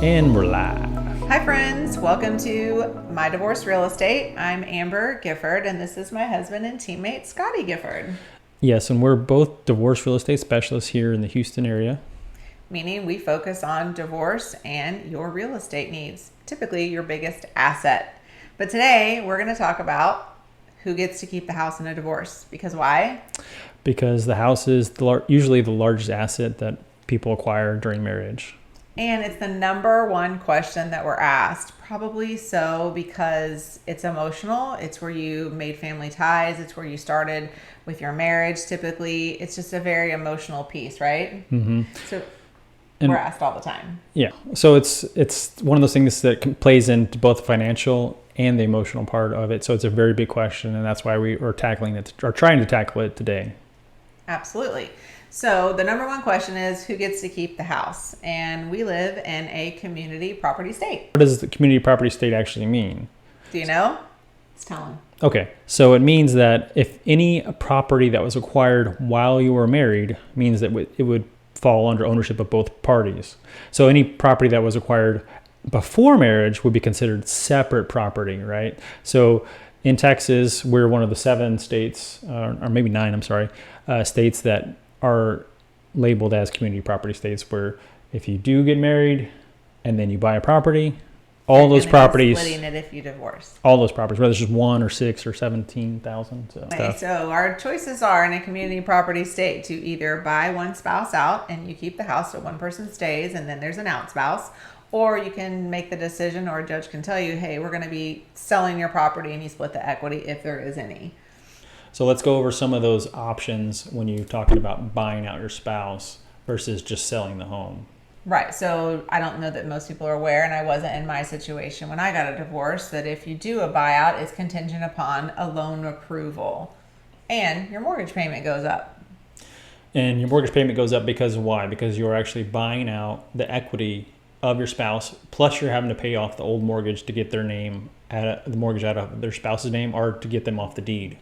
And we're live. Hi friends, welcome to My Divorce Real Estate. I'm Amber Gifford and this is my husband and teammate Scotty Gifford. Yes, and we're both divorce real estate specialists here in the Houston area. Meaning we focus on divorce and your real estate needs, typically your biggest asset. But today we're going to talk about who gets to keep the house in a divorce. Because why? Because the house is usually the largest asset that people acquire during marriage. And it's the number one question that we're asked. Probably so because it's emotional. It's where you made family ties. It's where you started with your marriage. Typically, it's just a very emotional piece, right? Mm-hmm. So we're asked all the time. Yeah. So it's one of those things that plays into both the financial and the emotional part of it. So it's a very big question, and that's why we are trying to tackle it today. Absolutely. So the number one question is who gets to keep the house? And we live in a community property state. What does the community property state actually mean? Do you know? Let's tell them. Okay, so it means that if any property that was acquired while you were married means that it would fall under ownership of both parties. So any property that was acquired before marriage would be considered separate property, right? So in Texas, we're one of the 7 states, or maybe 9, I'm sorry, states that are labeled as community property states, where if you do get married and then you buy a property, all those properties, splitting it if you divorce. all those properties, whether it's just 1 or 6 or 17,000. So our choices are in a community property state to either buy one spouse out and you keep the house so one person stays and then there's an out spouse, or you can make the decision, or a judge can tell you, hey, we're going to be selling your property and you split the equity if there is any. So let's go over some of those options when you're talking about buying out your spouse versus just selling the home. Right. So I don't know that most people are aware, and I wasn't in my situation when I got a divorce, that if you do a buyout, it's contingent upon a loan approval and your mortgage payment goes up. And your mortgage payment goes up because why? Because you're actually buying out the equity of your spouse, plus you're having to pay off the old mortgage to get their name the mortgage out of their spouse's name, or to get them off the deed.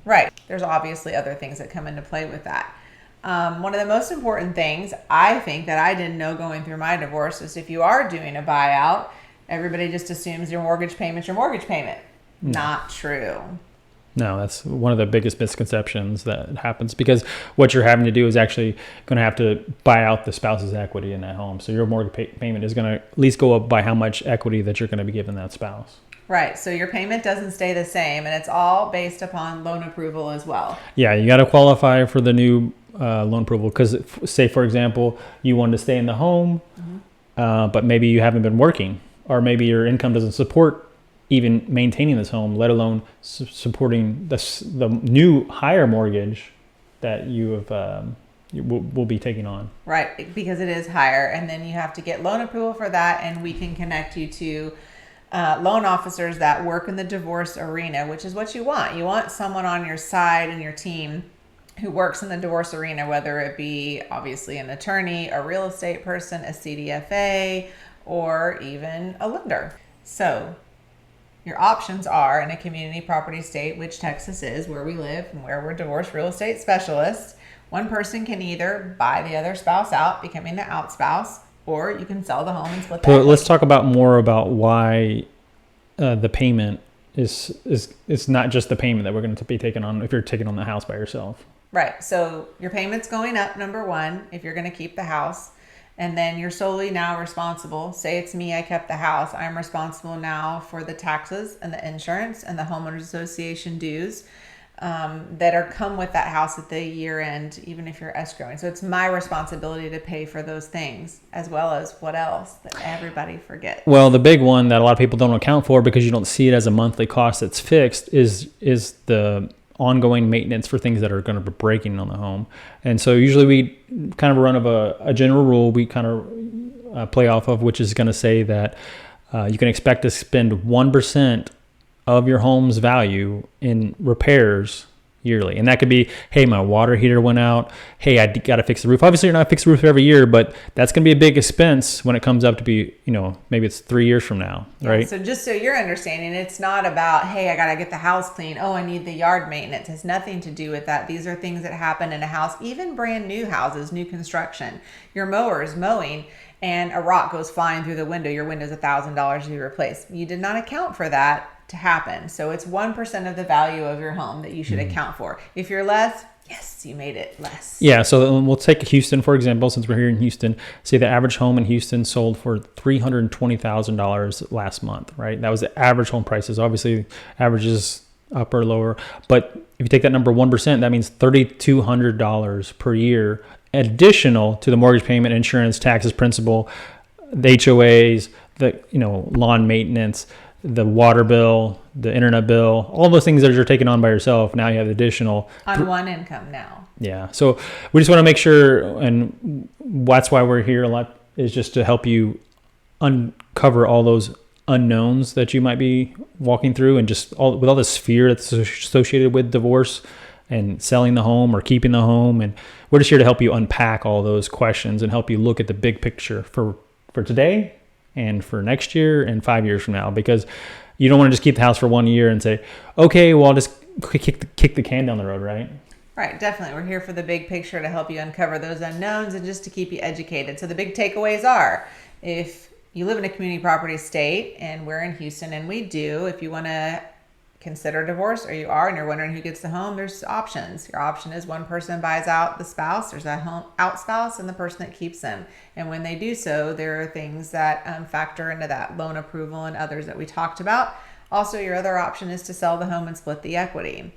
Right. There's obviously other things that come into play with that. One of the most important things I think that I didn't know going through my divorce is if you are doing a buyout, everybody just assumes your mortgage payment's your mortgage payment. No. Not true. No, that's one of the biggest misconceptions that happens, because what you're having to do is actually going to have to buy out the spouse's equity in that home. So your mortgage payment is going to at least go up by how much equity that you're going to be giving that spouse. Right. So your payment doesn't stay the same, and it's all based upon loan approval as well. Yeah, you got to qualify for the new loan approval, because say, for example, you wanted to stay in the home, but maybe you haven't been working, or maybe your income doesn't support even maintaining this home, let alone supporting the new higher mortgage that you have will be taking on. Right, because it is higher, and then you have to get loan approval for that, and we can connect you to loan officers that work in the divorce arena, which is what you want. You want someone on your side and your team who works in the divorce arena, whether it be obviously an attorney, a real estate person, a CDFA, or even a lender. So your options are in a community property state, which Texas is, where we live and where we're divorce real estate specialists. One person can either buy the other spouse out, becoming the out spouse, or you can sell the home and split the equity. Let's talk about more about why the payment is not just the payment that we're going to be taking on if you're taking on the house by yourself. Right. So your payment's going up, number one, if you're going to keep the house. And then you're solely now responsible. Say it's me, I kept the house. I'm responsible now for the taxes and the insurance and the homeowners association dues that come with that house at the year end, even if you're escrowing. So it's my responsibility to pay for those things, as well as what else that everybody forgets. Well, the big one that a lot of people don't account for, because you don't see it as a monthly cost that's fixed, is the ongoing maintenance for things that are going to be breaking on the home. And so usually we kind of run of a general rule we kind of play off of, which is going to say that you can expect to spend 1% of your home's value in repairs yearly. And that could be, hey, my water heater went out. Hey, I got to fix the roof. Obviously, you're not fixing the roof every year, but that's going to be a big expense when it comes up to be, maybe it's 3 years from now, right? So just so you're understanding, it's not about, hey, I got to get the house clean. Oh, I need the yard maintenance. It has nothing to do with that. These are things that happen in a house, even brand new houses, new construction. Your mower is mowing and a rock goes flying through the window. Your window's $1,000 to be replaced. You did not account for that to happen. So it's 1% of the value of your home that you should account for. If you're less, yes, you made it less. Yeah, so we'll take Houston, for example, since we're here in Houston. Say the average home in Houston sold for $320,000 last month, right? That was the average home prices. Obviously, averages up or lower. But if you take that number 1%, that means $3,200 per year additional to the mortgage payment, insurance, taxes, principal, the HOAs, the lawn maintenance, the water bill, the internet bill, all those things that you're taking on by yourself. Now you have additional on one income now. Yeah. So we just want to make sure, and that's why we're here a lot, is just to help you uncover all those unknowns that you might be walking through, and just with all this fear that's associated with divorce and selling the home or keeping the home. And we're just here to help you unpack all those questions and help you look at the big picture for today and for next year and 5 years from now, because you don't want to just keep the house for 1 year and say, okay, well, I'll just kick the can down the road, right? Right, definitely. We're here for the big picture to help you uncover those unknowns and just to keep you educated. So the big takeaways are, if you live in a community property state, and we're in Houston, and we do, if you want to consider divorce, or you are, and you're wondering who gets the home, there's options. Your option is one person buys out the spouse, there's a home out spouse, and the person that keeps them. And when they do so, there are things that factor into that, loan approval and others that we talked about. Also, your other option is to sell the home and split the equity.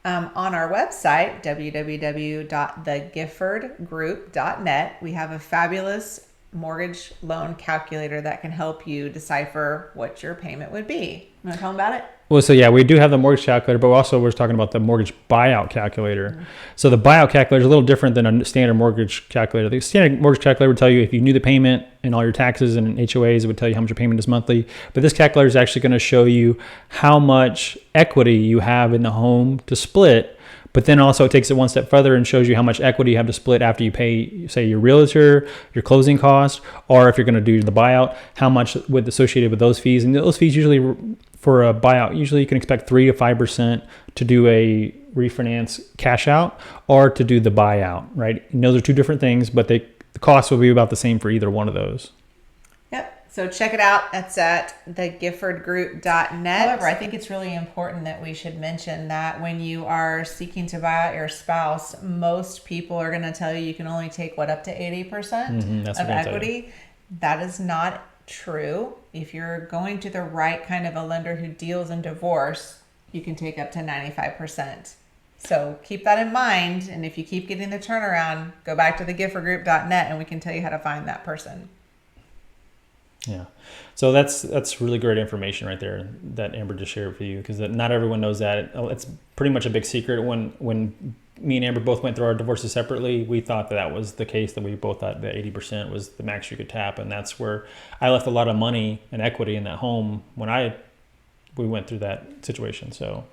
On our website, www.thegiffordgroup.net, we have a fabulous mortgage loan calculator that can help you decipher what your payment would be. You want to tell them about it? Well, so yeah, we do have the mortgage calculator, but also we're talking about the mortgage buyout calculator. Mm-hmm. So the buyout calculator is a little different than a standard mortgage calculator. The standard mortgage calculator would tell you if you knew the payment and all your taxes and HOAs, it would tell you how much your payment is monthly. But this calculator is actually going to show you how much equity you have in the home to split. But then also it takes it one step further and shows you how much equity you have to split after you pay, say, your realtor, your closing cost, or if you're going to do the buyout, how much with associated with those fees. And those fees usually, for a buyout, usually you can expect 3 to 5% to do a refinance cash out or to do the buyout, right? And those are two different things, but the cost will be about the same for either one of those. Yep. So check it out. That's at thegiffordgroup.net. However, I think it's really important that we should mention that when you are seeking to buy out your spouse, most people are going to tell you can only take up to 80% of equity. That is not true. If you're going to the right kind of a lender who deals in divorce, you can take up to 95%. So keep that in mind. And if you keep getting the turnaround, go back to thegiffordgroup.net and we can tell you how to find that person. Yeah. So that's really great information right there that Amber just shared with you, because not everyone knows that. It's pretty much a big secret. When me and Amber both went through our divorces separately, we thought that was the case, that we both thought that 80% was the max you could tap. And that's where I left a lot of money and equity in that home when we went through that situation. So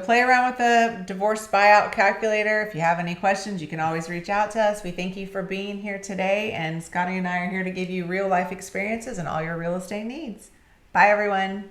play around with the divorce buyout calculator. If you have any questions, you can always reach out to us. We thank you for being here today. And Scotty and I are here to give you real life experiences and all your real estate needs. Bye, everyone.